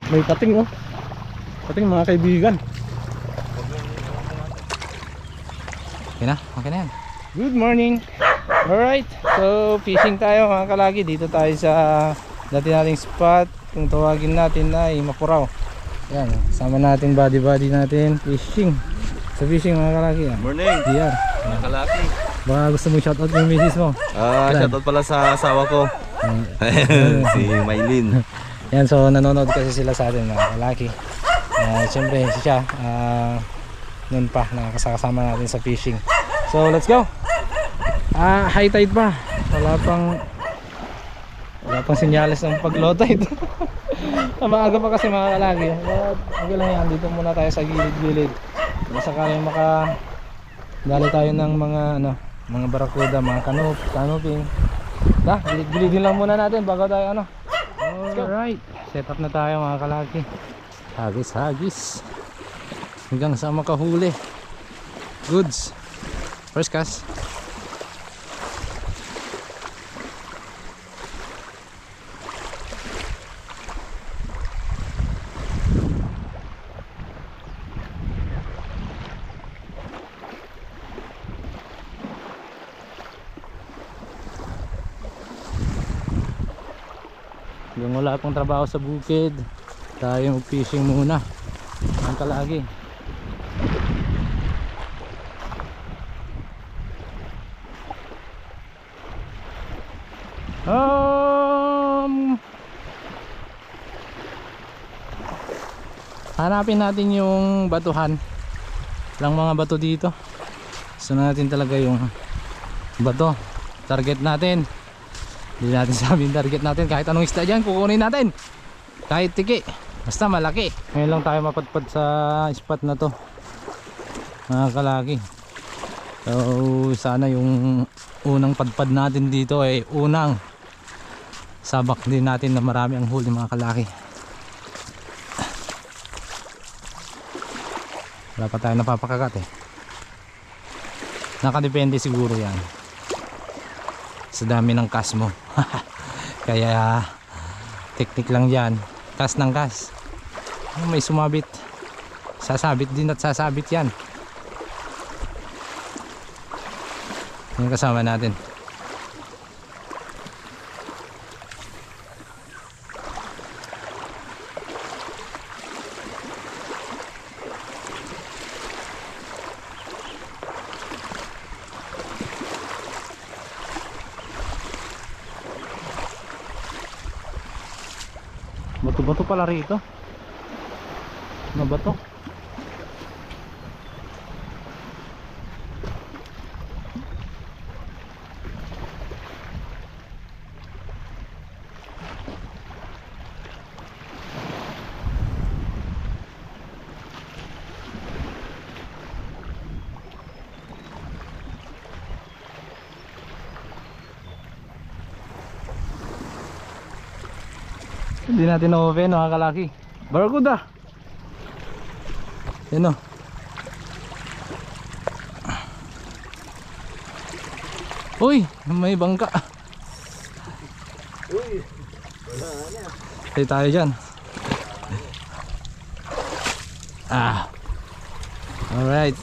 May pating oh. Pating mga kaibigan. Okay na, okay na yan. Good morning. Alright, so fishing tayo mga kalagi. Dito tayo sa dati nating spot. Kung tawagin natin ay Mapuraw. Yan, sama natin body natin fishing. Sa fishing mga kalagi. Morning, Diyan. mga kalaki. Baka gusto mong shoutout yung misis mo. Shoutout pala sa asawa ko. Si Maylin. Yan, so nanonood kasi sila sa atin mga kalaki. Siyempre siya noon pa nakakasama natin sa fishing. So let's go. High tide pa. Wala pang senyales ng pag-low tide. Maaga pa kasi mga kalagi. Okay lang yan, dito muna tayo sa gilid-gilid. Masakaling dali tayo ng mga barakuda, mga canoping. Gilid-gilidin lang muna natin bago tayo Alright, set up na tayo mga kalaki. Hagis hanggang sa makahuli. Goods. First cast. Yung wala pong trabaho sa bukid, tayo mag-fishing muna ang kalagi. Hanapin natin yung batuhan. Lang mga bato dito. Gusto natin talaga yung bato. Target natin. Hindi natin sabihin target natin. Kahit anong isda dyan, kukunin natin. Kahit tiki. Basta malaki. Ngayon lang tayo mapadpad sa spot na to, mga kalaki. So sana yung unang padpad natin dito ay unang sabak din natin na marami ang huli mga kalaki. Wala pa tayo napapakagat Nakadepende siguro yan sa dami ng cast mo. Kaya teknik lang yan, cast ng cast. May sumabit, sasabit din at sasabit yan. Yung kasama natin. Bato-bato pala rito. Ano ba to? Hindi natin na-open mga kalaki. Barakuda. Yan o. Uy, may bangka. Uy, wala na. Tayo tayo dyan. Alright.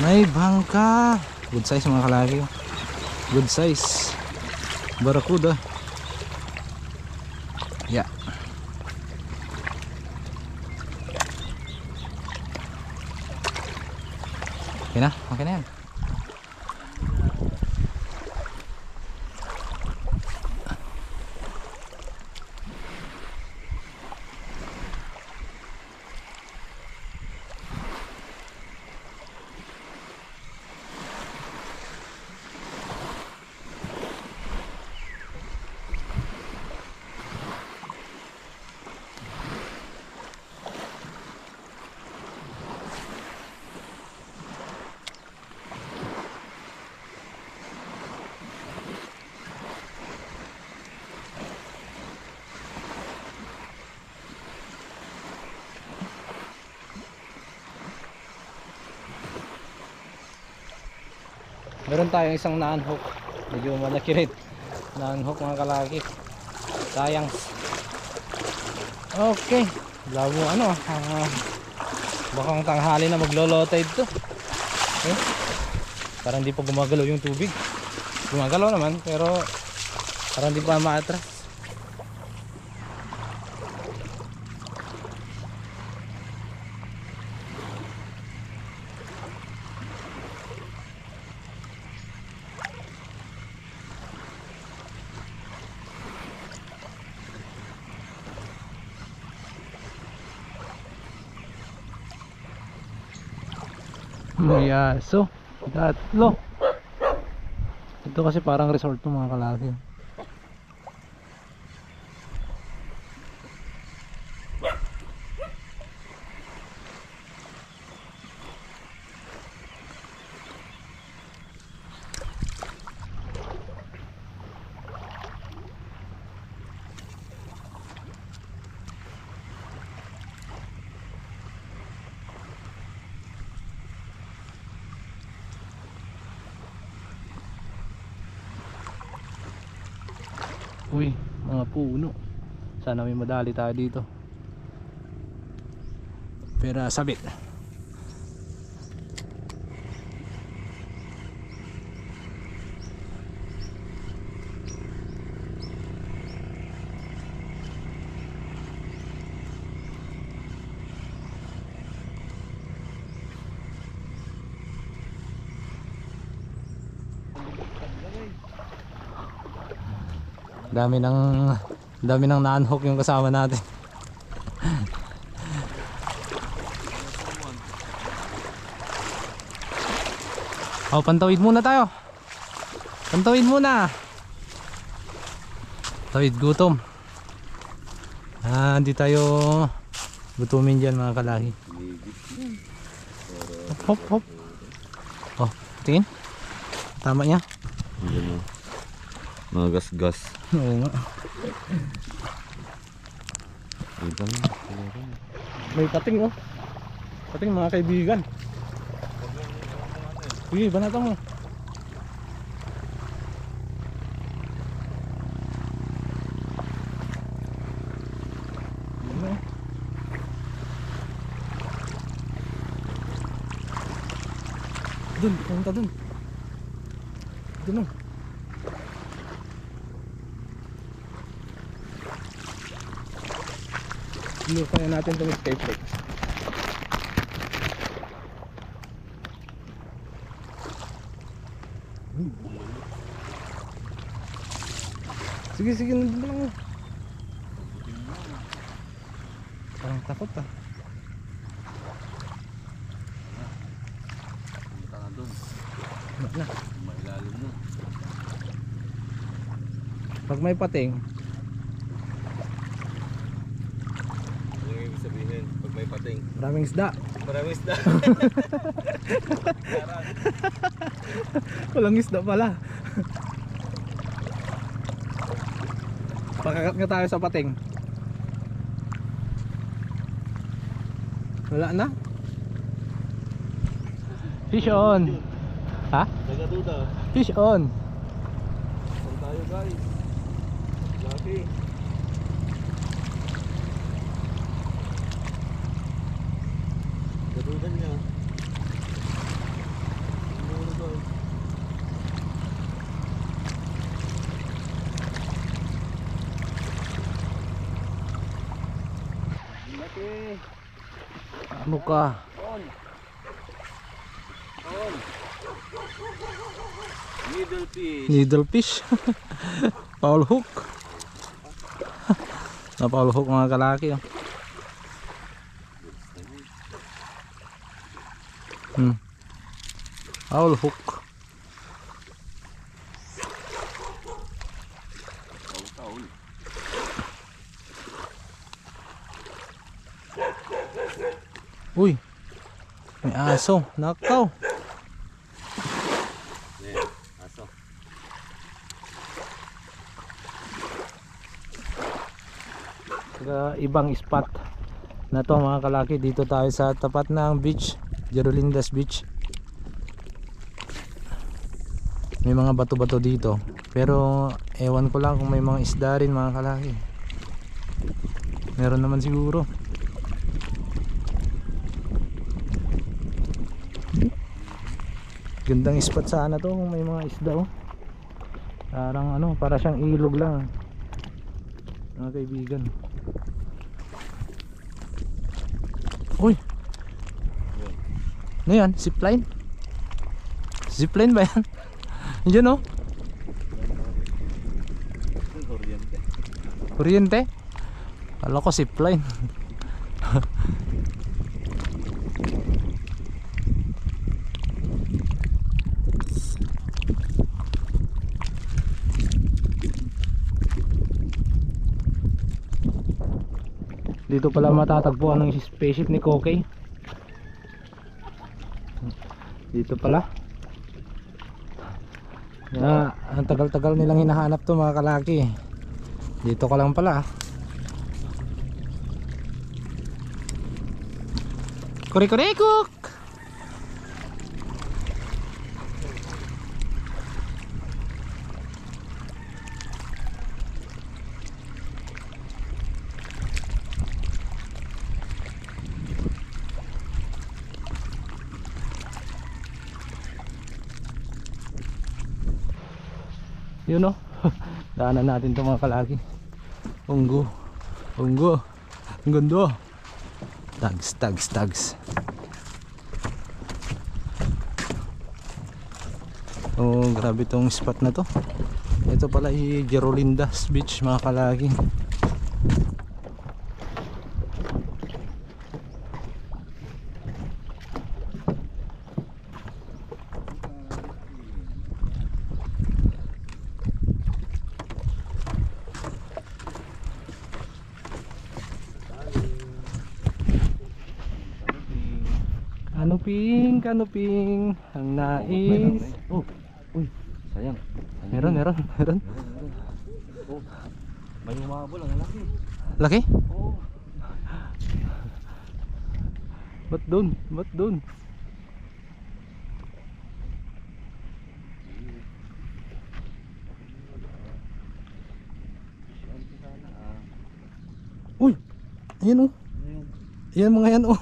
May bangka. Good size mga kalaki. Good size. Barakuda. Yeah. Okay na, okay na yan. Meron tayong isang na-unhook. Medyo malakirit. Na-unhook mga kalaki. Sayang. Okay. Labo ano. Bakang tanghali na maglo-low tide to. Okay. Parang hindi pa gumagalaw yung tubig. Gumagalaw naman pero parang hindi pa maatras. May aso. Tatlo. Ito kasi parang resort to mga kalaki. Uy, mga puno. Sana may madali tayo dito. Pero sabit. Dami ng na-unhook yung kasama natin. Oh, pantawid muna tayo. Pantawid muna. Tawid gutom. Hindi tayo gutumin dyan mga kalaki. Hop hop. Oh, tingin. Tama niya. Mga gas-gas. Oo nga. May pating oh. Pating mga kaibigan. Sige, banatan mo. Dun, punta dun. Dun oh. Inuupayan natin itong escape brake. Sige, sige, nandun lang. Parang takot ah. Punta na doon. Na. Mailalim mo. Pag may pating, Ano yung ibig sabihin? Pag may pating. maraming isda. Maraming isda. Walang isda pala. Pakakat nga tayo sa pating. Wala na. Fish on. Ha? Nagaduda. Fish on. Saan tayo guys? Laki. Gadudan niya. Ano ba? Laki. Ano ka? On. On. Middle fish. Needle fish. Foul hook. Na foul hook mga kalaki oh. Foul hook. Taon. Uy. May aso. Nakaw. Ayan, aso. Sa ibang spot na to mga kalaki, dito tayo sa tapat ng beach, Jerolindas Beach. may mga bato-bato dito, pero ewan ko lang kung may mga isda rin mga kalaki. Meron naman siguro. Gandang spot sana to kung may mga isda oh. Parang ano, para siyang ilog lang mga kaibigan. Uy, ano yan? Zipline? Zipline ba yan? Yan oh. Kuryente? Kala ko zipline. Dito pala matatagpuan ng spaceship ni Kokey. Dito pala. Ang tagal-tagal nilang hinahanap to mga kalaki. Dito ka lang pala. Kuri-kuri-kuk! Yun o. Daanan natin ito mga kalaki. Unggo. Unggo. Ang ganda. Tags, tags, tags. Oh, grabe tong spot na to. Ito pala ay Gerolindas Beach mga kalaki. Kanuping, kanuping, ang nais. Oh, uy, sayang. Meron. Oh, may umabol ang laki. Laki? Oh. Ba't dun? Ba't dun? Uy! Ayan oh. Ayan mga yan oh.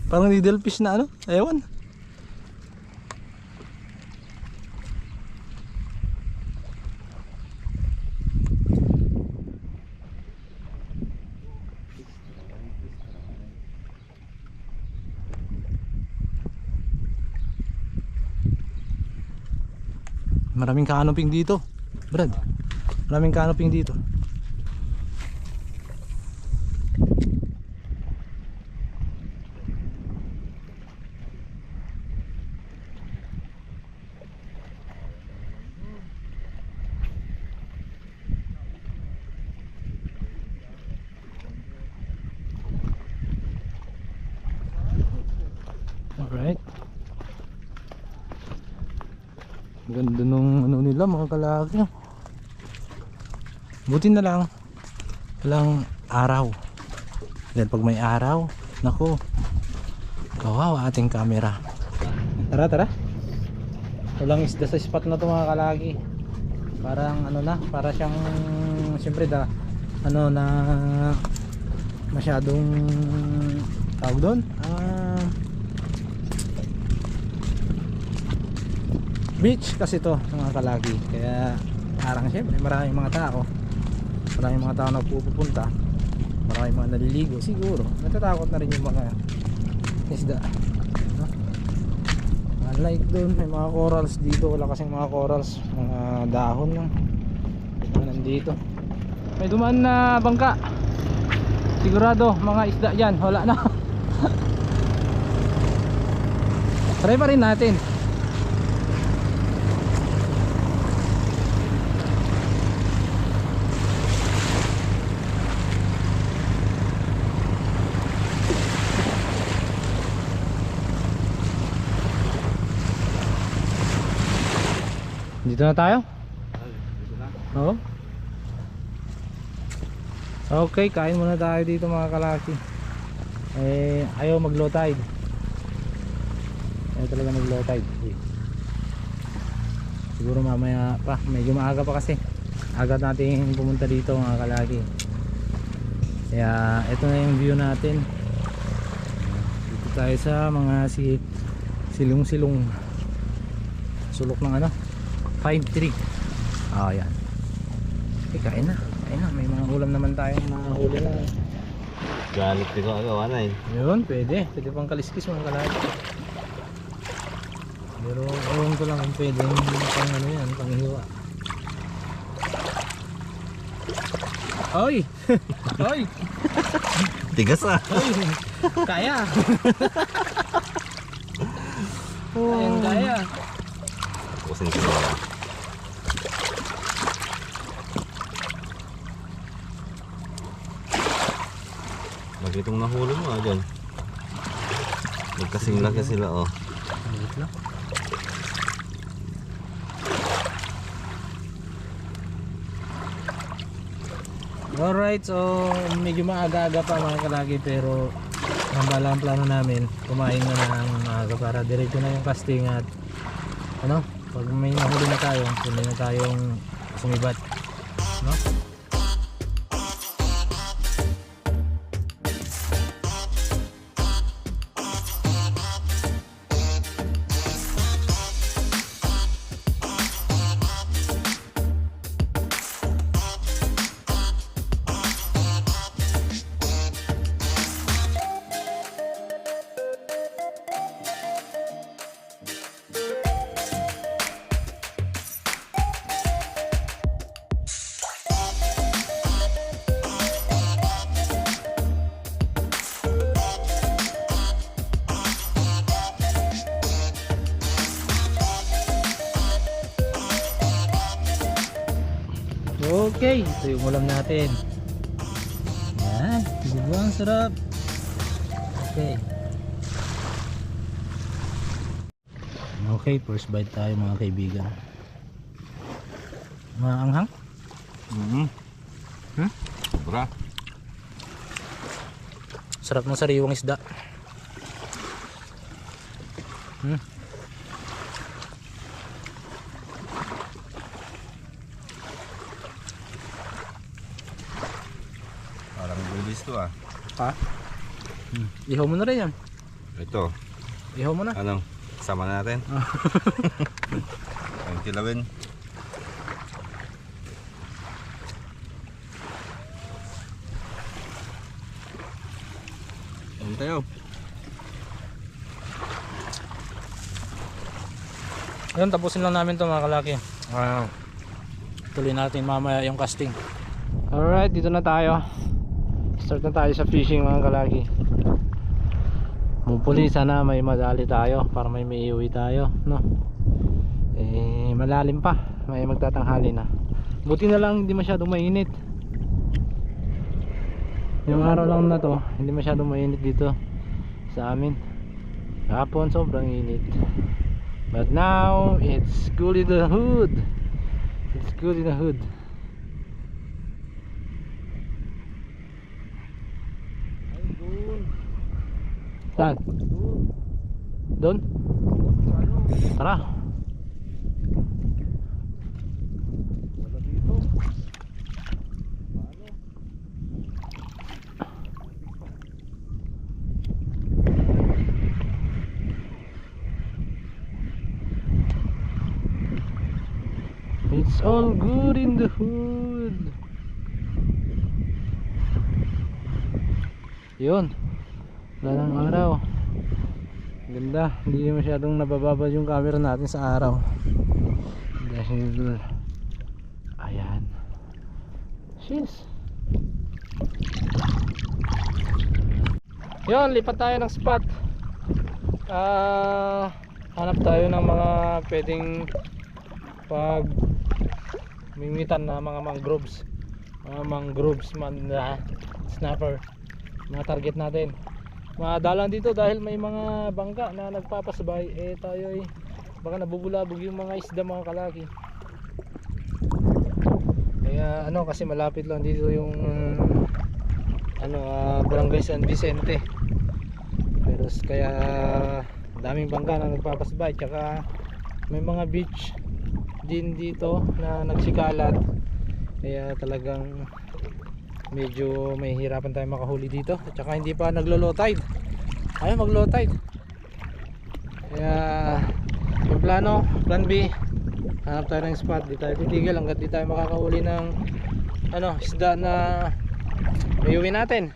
Parang needlefish na ano? Ewan. Maraming canoping dito, Brad. Maraming canoping dito. Alright. Ganda nung ano nila mga kalaki. Buti na lang walang araw. Dahil pag may araw, naku, kawawa ating camera. Tara. Walang isda sa spot na to mga kalaki. Parang ano na, para siyang siyempre ano na masyadong tawag doon. Beach kasi to mga kalagi, kaya parang syempre maraming mga tao nagpupunta, maraming mga naliligo, siguro natatakot na rin yung mga isda, no? Unlike doon may mga corals, dito wala kasing mga corals, mga dahon lang nandito. May dumaan na bangka, sigurado mga isda dyan, wala na. Try pa rin natin. Dito na tayo? Oo. Okay, kain muna tayo dito mga kalaki. Ayaw mag low tide. Ayaw talaga mag low tide. siguro mamaya pa, medyo maaga pa kasi agad natin pumunta dito mga kalagi. Kaya ito na yung view natin. Dito tayo sa mga silong-silong sulok ng ano, pine tree. Yan. Kain na, may mga ulam naman tayong nahuli na. Galit ko agawa na eh. Yun, pwede pang kaliskis mga kalagi. Pero ewan ko lang kung pwede pang ano yan, pang hiwa. Oy! Oy! Tigas ah. Oy! Kaya! Kaya! Pusin ko na. Lagi itong nahuli mo dyan. Magkasing laki sila oh. Wait lang. Alright, so medyo maaga-aga pa mga kalagi, pero ang balang plano namin kumain na ng maaga para diretso na yung casting at ano, pag may nahuli na tayo, hindi na tayong sumibat, no? Okay, ito yung ulam natin. Yan, diba ang sarap. Okay. Okay, first bite tayo mga kaibigan. Maanghang? Sobra. Sarap ng sariwang isda. Parang gulis to ah. Ha? Ihaw mo na rin yan. Ito. Ihaw mo na. Anong? Sama na natin. Ang kilawin. Ayan tayo. Ayun, tapusin lang namin to mga kalaki. Tuloy natin mamaya yung casting. Alright, dito na tayo. Start na tayo sa fishing mga kalaki. Hopefully sana may madali tayo para may iuwi tayo, no? Malalim pa, may magtatanghali na. Buti na lang hindi masyadong mainit. Yung araw lang na to, hindi masyadong mainit dito sa amin. Kahapon sobrang init. But now it's good in the hood. It's good in the hood. Saan? Doon? Tara. It's all good in the hood. Yun. Wala ng araw. Ganda. Hindi masyadong nabababad yung camera natin sa araw. Dahil ayan. Sheesh. Yun, lipat tayo ng spot. Hanap tayo ng mga pwedeng pag mimitan na mga mangroves. Mga mangroves man na snapper. Mga target natin. Madalan dito dahil may mga bangka na nagpapasabay. Tayo ay baka nabubulabog yung mga isda mga kalaki. Kaya kasi malapit lang dito yung Barangay San Vicente. Pero kaya daming bangka na nagpapasabay, tsaka may mga beach din dito na nagsikalat, kaya talagang medyo may hirapan tayo makahuli dito. At saka hindi pa naglo-low tide, ayaw mag low tide, kaya yung plan B, hanap tayo ng spot. Di tayo titigil hanggat di tayo makakahuli ng isda na iuwi natin.